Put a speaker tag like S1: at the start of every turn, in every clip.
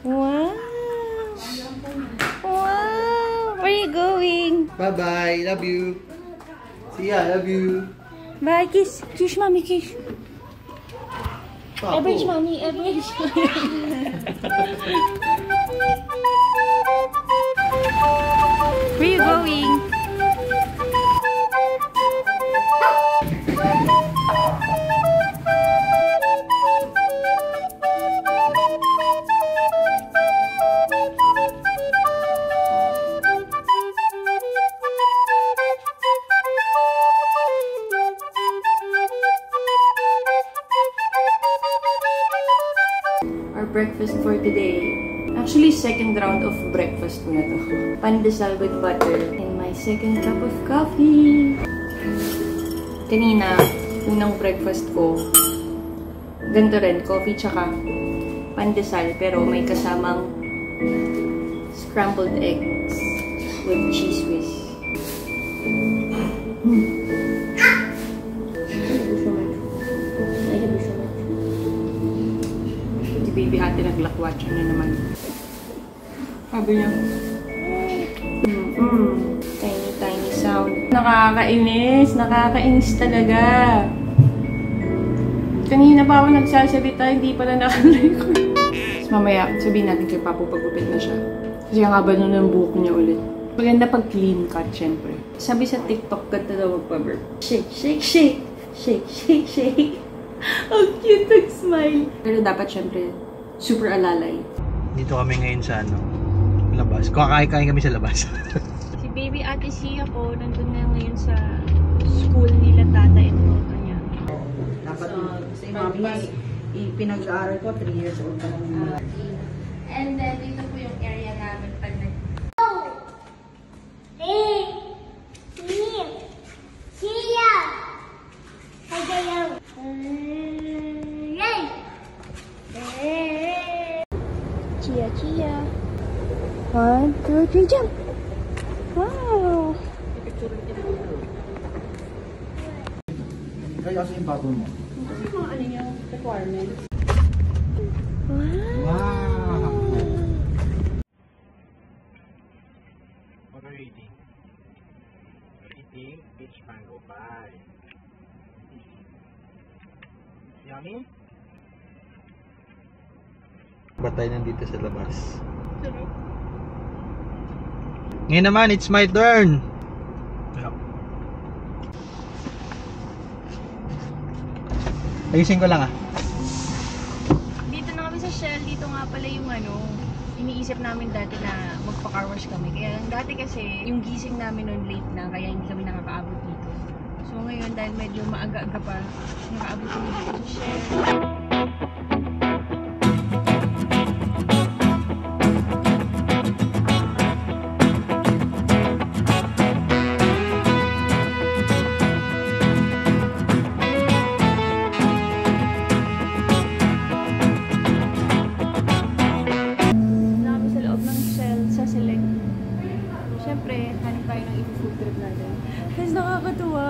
S1: Wow! Wow! Where are you going?
S2: Bye-bye. Love you. See ya. Love you.
S1: Bye. Kiss. Kiss, mommy. Kiss.
S2: Papo.
S1: Average, mommy. Average. Where are you going? Breakfast for today. Actually, second round of breakfast ko na to. Pandesal with butter and my second cup of coffee. Kanina, unang breakfast ko, ganito rin, coffee tsaka pandesal, pero may kasamang scrambled eggs with cheese whiz. Baby ate naglakwatch na naman. Sabi niya. Tiny sound. Nakakainis. Nakakainis talaga. Kanina pa ako nagsasalita, hindi pala naka-record. Tapos mamaya, sabihin natin kay Papo pagupit na siya. Kasi ang haba nun ng buhok niya ulit. Maganda pag clean cut, syempre. Sabi sa TikTok, ganda daw magpa-burp. Shake, shake, shake. Shake, shake, shake. Ang cute nag-smile. Pero dapat syempre, super alalay.
S2: Dito kami ngayon sa labas. Kakain kami sa labas.
S1: Si baby ate Sia ko, nandun na ngayon sa school nila tatay and mama niya.
S3: Dapat sa mami, pinag-aaral ko, 3 years old pa lang.
S1: And then, dito po yung area namin pag Chia. 1, 2, 3, jump! Wow!
S2: Kaya kasi yung bago mo.
S3: Kasi mga ano yung requirements.
S2: Wow! What are you eating? You're eating peach mango pie. Yummy? Ba't tayo nandito sa labas? Ngayon naman, it's my turn! Ayusin ko lang
S1: Dito na kami sa Shell, dito nga pala yung iniisip namin dati na magpa-car wash kami. Kaya dati kasi, yung gising namin noon late na, kaya hindi kami nakakaabot dito. So ngayon, dahil medyo maaga-aga pa, nakaabot kami dito sa Shell.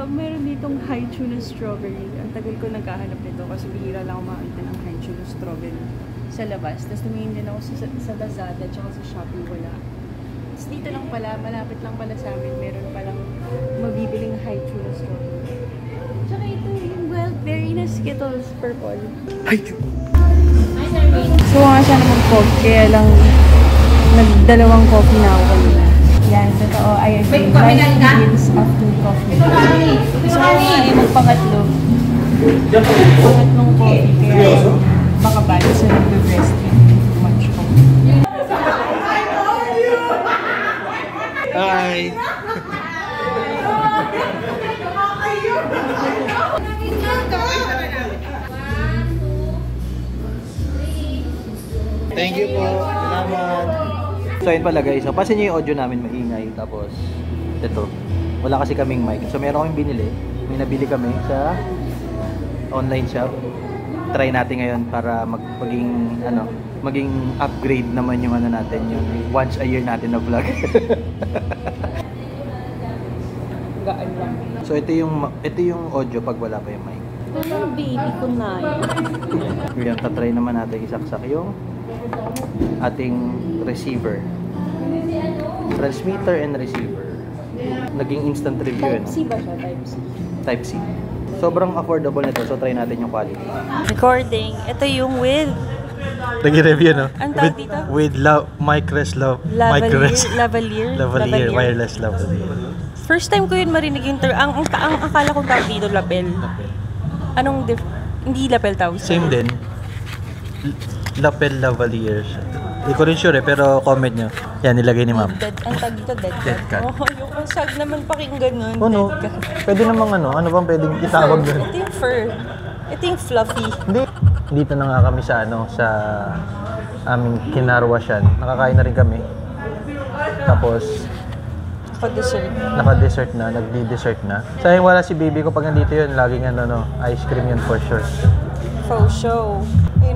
S1: Meron ditong haichu na strawberry. Ang tagal ko naghahanap nito kasi bihira lang ako makita ng haichu na strawberry sa labas. Tapos tumingin din ako sa Lazada at sa Shopee, wala. Tapos dito lang pala, malapit lang pala sa amin, meron palang mabibiling haichu na strawberry. Tsaka ito yung wild berry na Skittles purple.
S2: Haichu!
S1: So nga siya naman coffee, kaya lang nagdalawang coffee na ako kanina. Yan, totoo. I agree. 5 minutes after coffee. So, ay magpangatlo. Pangatlong coffee. Kaya baka bali sa nag-breastfeed. Too much coffee.
S2: Hi! Thank you po. Salamat. So ayun pala guys, so pasin nyo yung audio namin maingay. Tapos ito, wala kasi kaming mic. So meron kaming binili. May nabili kami sa online shop. Try natin ngayon para maging upgrade naman yung natin, yung once a year natin na vlog.
S1: Gaan lang.
S2: So ito yung audio pag wala pa yung mic.
S1: Ano baby ko na yun?
S2: Ngayon tatry naman natin isaksak yung ating receiver. Transmitter and receiver. Naging instant review yun.
S1: Type C ba siya? Type C.
S2: Type C. Sobrang affordable nito, so try natin yung quality.
S1: Recording. Ito yung with
S2: Nag-review, no?
S1: Ang tawag dito?
S2: With Micres
S1: lavalier.
S2: Lavalier, wireless lavalier.
S1: First time ko yun marinig yung term. Ang akala kong tawag dito, lapel. Anong hindi lapel tawag?
S2: Same din. Lapel lavalier. Hindi ko rin sure pero comment nyo. Yan, nilagay ni ma'am.
S1: Ang tawag dito, dead
S2: Dead cat.
S1: cat. Oh, yung sad naman pakinggan nun.
S2: Oh no,
S1: Dead cat.
S2: pwede namang ano bang pwedeng itawag doon?
S1: Ito yung fur. Ito yung fluffy.
S2: Hindi. Dito na nga kami sa sa aming kinarwasyan. Nakakain na rin kami. Tapos
S1: Naka-dessert.
S2: naka-dessert na, nagdi-dessert na. Sayang wala si baby ko pag nandito yun, laging ice cream yun for sure.
S1: Faux show.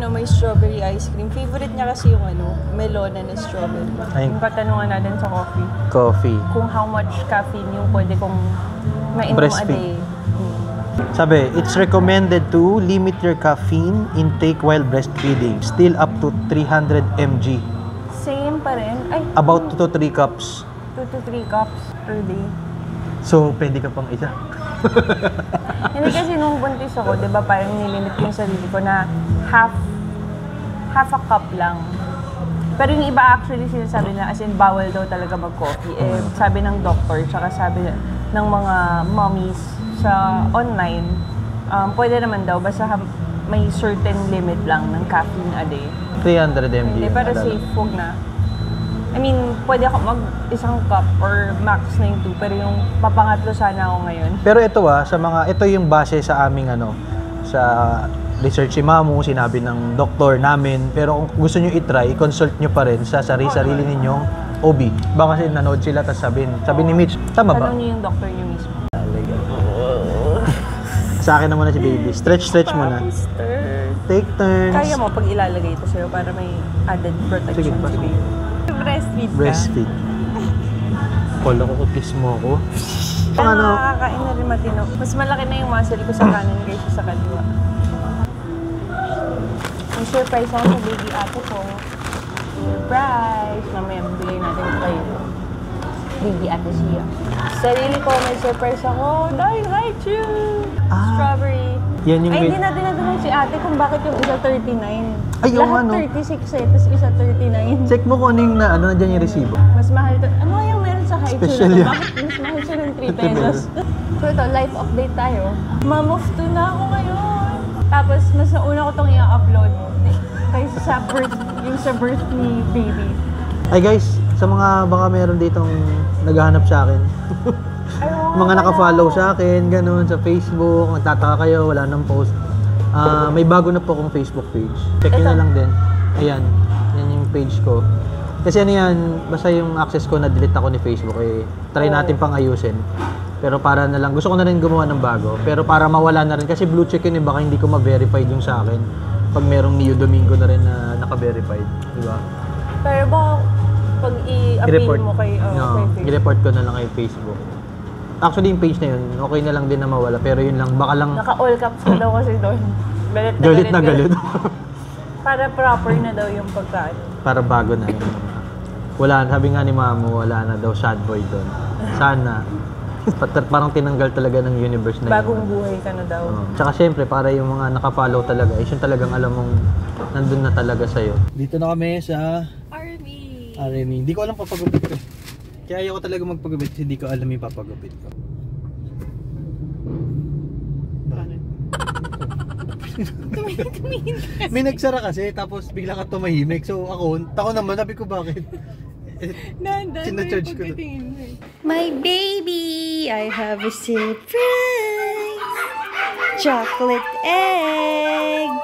S1: May strawberry ice cream. Favorite niya kasi yung melona na strawberry.
S2: Ay.
S1: Yung katanungan natin sa coffee.
S2: Coffee.
S1: Kung how much caffeine yung pwede kong mainom a
S2: Breastfeed.
S1: day.
S2: Sabi, it's recommended to limit your caffeine intake while breastfeeding. Still up to 300 mg.
S1: Same pa rin. Ay,
S2: About 2 to 3 cups.
S1: 2 to 3 cups per day.
S2: So, pwede ka pang isa.
S1: Hindi kasi nung buntis ako, di ba parang nilimit ko yung sarili ko na half a cup lang. Pero yung iba actually sinasabi na as in bawal daw talaga mag-coffee. Sabi ng doctor, tsaka sabi ng mga mommies sa online, pwede naman daw basta may certain limit lang ng caffeine a day.
S2: 300 mg.
S1: Hindi, pero safe, huwag na. I mean, pwede ako mag-isang cup or max na yung 2, pero yung papangatlo sana ako ngayon.
S2: Pero ito ito yung base sa aming sa research si Mamu, sinabi ng doktor namin. Pero kung gusto nyo i-try, consult nyo pa rin sa sarili ninyong OB. Baka kasi nanood sila, tapos sabi ni Mitch, tama ba?
S1: Tanong niyo yung doctor niyo mismo.
S2: Sa akin naman na si baby. Stretch muna. Take turns.
S1: Kaya mo pag ilalagay ito sa'yo para may added protection
S2: Sige,
S1: si baby. Breastfeed ka.
S2: Breastfeed. Kala ko kiss mo ako.
S1: Kaya nakakain na rin matino. Mas malaki na yung muscle ko sa kanan kaysa sa kaliwa. May surprise ako sa baby ate ko. Surprise! Mamaya bigay natin ito kayo. Baby ate siya. Sarili ko, may surprise ako. Dahil Raichu! Strawberry.
S2: Yan yung
S1: Ay, hindi natin natanong si ate kung bakit yung isa 39.
S2: Ay, yung
S1: Lahat 36 tapos isa 39.
S2: Check mo kung ano yung nandiyan yung resibo.
S1: Mas mahal to. Ano yung meron sa Haichu
S2: Special
S1: na to?
S2: yan.
S1: Bakit mas mahal siya ng 3 pesos? So ito, life update tayo. Ma-move to na ako ngayon. Tapos, mas nauna ko itong i-upload. Kaysa sa birth ni baby.
S2: Ay guys, sa mga baka meron ditong naghahanap sa akin. Mga naka-follow sa akin, ganun, sa Facebook, nagtataka kayo, wala nang post. May bago na po akong Facebook page. Check nyo na lang din. Ayan, yan yung page ko. Kasi ano yan, basta yung access ko, na-delete ako ni Facebook, try natin pang ayusin. Pero para na lang, gusto ko na rin gumawa ng bago. Pero para mawala na rin, kasi blue check yun, baka hindi ko ma-verified yung sa akin. Pag merong Neo Domingo na rin na naka-verified, di ba?
S1: Pero baka pag i-appeal mo kay Facebook.
S2: I-report ko na lang kay Facebook. Actually, yung page na yun, okay na lang din na mawala. Pero yun lang, baka lang...
S1: Naka-all caps na daw kasi doon.
S2: Galit na galit.
S1: Para proper na daw yung pagkaan.
S2: Para bago na yun. Wala, sabi nga ni Mamu, wala na daw sad boy doon. Sana. Parang tinanggal talaga ng universe na yun.
S1: Bagong buhay ka na daw.
S2: Tsaka syempre, para yung mga nakafollow talaga, yun talagang alam mong nandun na talaga sa'yo. Dito na kami sa... Army. Hindi ko alam papagupit ko. Kaya ayoko talaga magpagupit kasi hindi ko alam yung papagupit ko. Bakit?
S1: Tumingin kasi.
S2: May nagsara kasi tapos bigla ka tumahimik. So ako naman, sabi ko bakit? Sinacharge ko na.
S1: My baby, I have a surprise. Chocolate egg.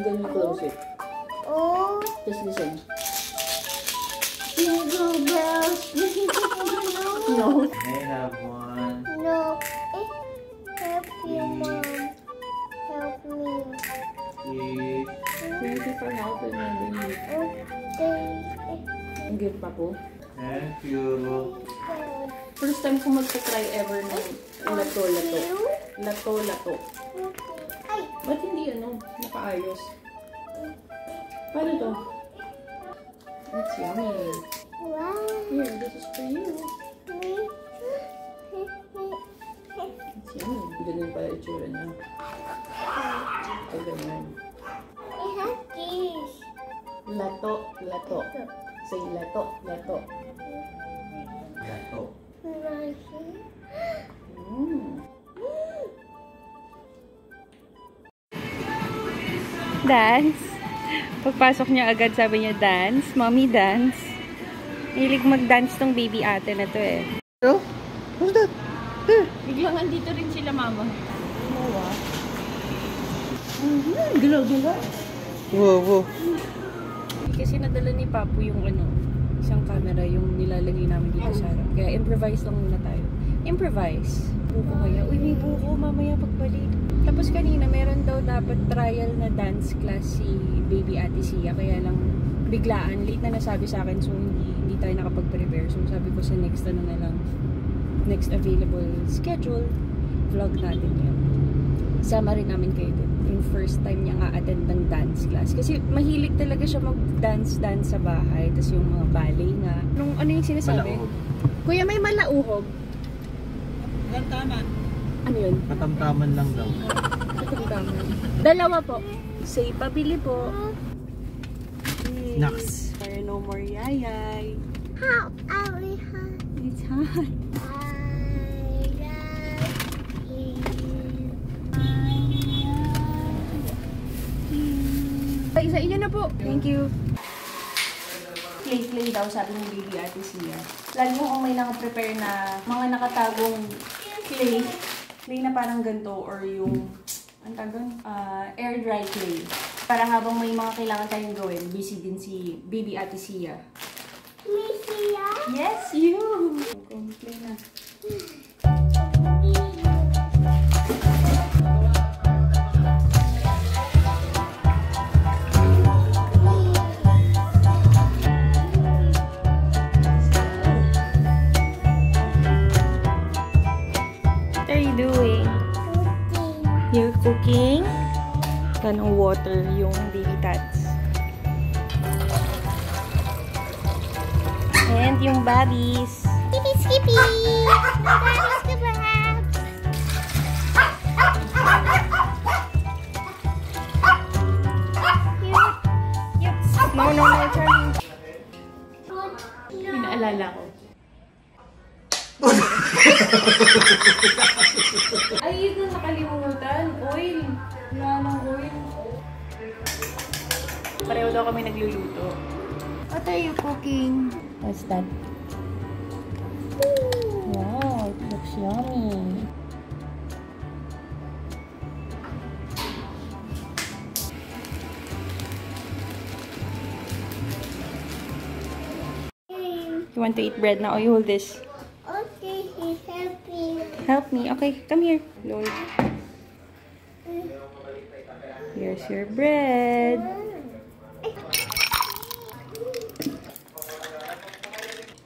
S1: then you close it.
S3: Oh,
S1: Just listen.
S3: jingle bells.
S1: No.
S2: I have one.
S3: No. Help you, Mom. Help me.
S2: Please.
S1: Thank you for helping me.
S3: Okay.
S1: Ang gift pa po.
S2: Thank you.
S1: First time ko magta-try ever ng lato-lato. Lato-lato.
S3: Ay,
S1: Ba't hindi nakaayos? Paano to? It's yummy.
S3: wow.
S1: Here, this is for you. It's yummy. Ganun pala itsura niya. So, ganyan.
S3: I have this.
S1: Lato, lato. Say lato, lato.
S2: Gato.
S1: Mm.
S4: Dance. Pagpasok niya agad, sabi niya, dance. Mommy, dance. Hilig mag-dance tong baby ate na to eh.
S2: Oh, what's that? There.
S1: Biglang andito rin sila, mama.
S2: Wow,
S1: Galaw-galaw.
S2: wow.
S1: Kasi nadala ni Papu yung isang camera, yung nilalagay namin dito sa harap. Kaya improvise lang muna tayo. Improvise. Buko kaya. Uy, may buko mamaya pagbalik. Tapos kanina, meron daw dapat trial na dance class si baby ate Sia. Kaya lang biglaan. Late na nasabi sa akin. So, hindi tayo nakapag-prepare. So, sabi ko sa next na lang. Next available schedule. Vlog natin yun. Sama rin namin kayo dun. Yung first time niya nga attend ng dance class. Kasi mahilig talaga siya mag-dance sa bahay. Tapos yung mga ballet nga. Ano yung sinasabi?
S2: Malauhog.
S1: Kuya, may malauhog.
S3: Gantaman.
S1: Ano yun?
S2: Katamtaman lang daw.
S1: Katamtaman. Dalawa po. Say, pabili po.
S2: Naks.
S1: Para no more yayay.
S3: How are we hot?
S1: It's hot. Isa-isa na po. Thank you. Play daw, sabi ng baby ate Sia. Lagi mo kung may nakaprepare na mga nakatagong clay na parang ganito or yung, ang tagon? Air dry clay. Para habang may mga kailangan tayong gawin, busy din si baby ate Sia.
S3: Misia?
S1: Yes, you! Play na.
S4: You're cooking. Ganong water yung baby tats. And yung babbies.
S3: Skippy, skippy! Babbies ka ba?
S4: No, Charlie.
S1: Pinaalala ko. Ay, yun na nakalimutan. Oil. Wala ng oil. Pareho daw kami nagluluto.
S4: What are you cooking? What's that? Wow, it looks yummy. You want to eat bread now? Oh, you hold this.
S3: Okay, he's helping.
S4: Help me. Okay, come here. Lord. Here's your bread.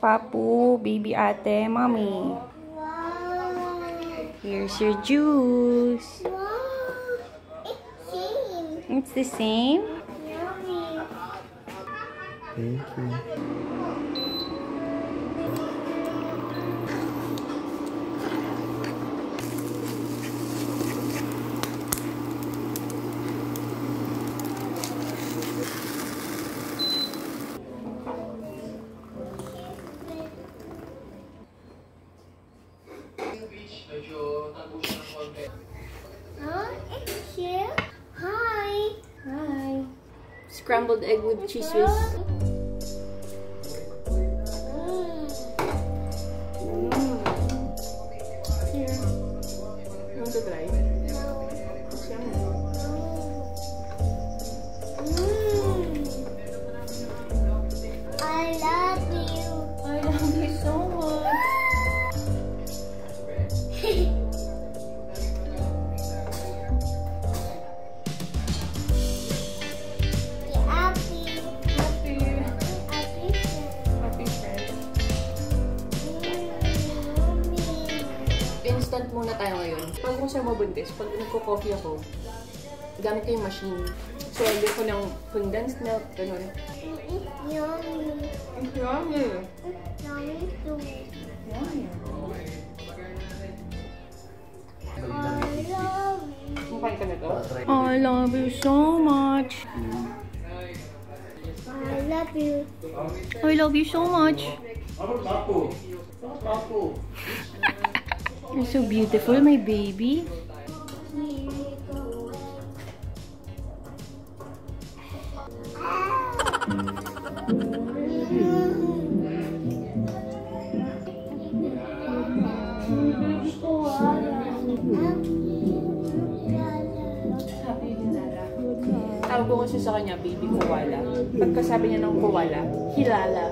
S4: Papu, baby ate, mommy.
S3: Wow.
S4: Here's your juice.
S3: Wow. It's same.
S4: It's the same.
S3: Yummy.
S2: Thank you.
S3: Huh? It's here? Hi.
S1: Hi. Scrambled egg with cheese whiz. Here. You want to try? It's yummy. Instant muna tayo ngayon. Pag kung sa'yo mabuntis, pag nagko-coffee ako, gamit ko yung machine. So, lagyan ko ng condensed milk, ganun.
S5: Yummy.
S1: It's yummy.
S5: Yummy too.
S1: Yummy.
S5: I love you.
S1: Mukhain ka na to?
S4: I love you so much.
S5: I love you.
S4: I love you so much. You're so beautiful, my baby.
S1: Tawag ko kasi sa kanya, baby koala. Pagkasabi niya ng koala, hilala.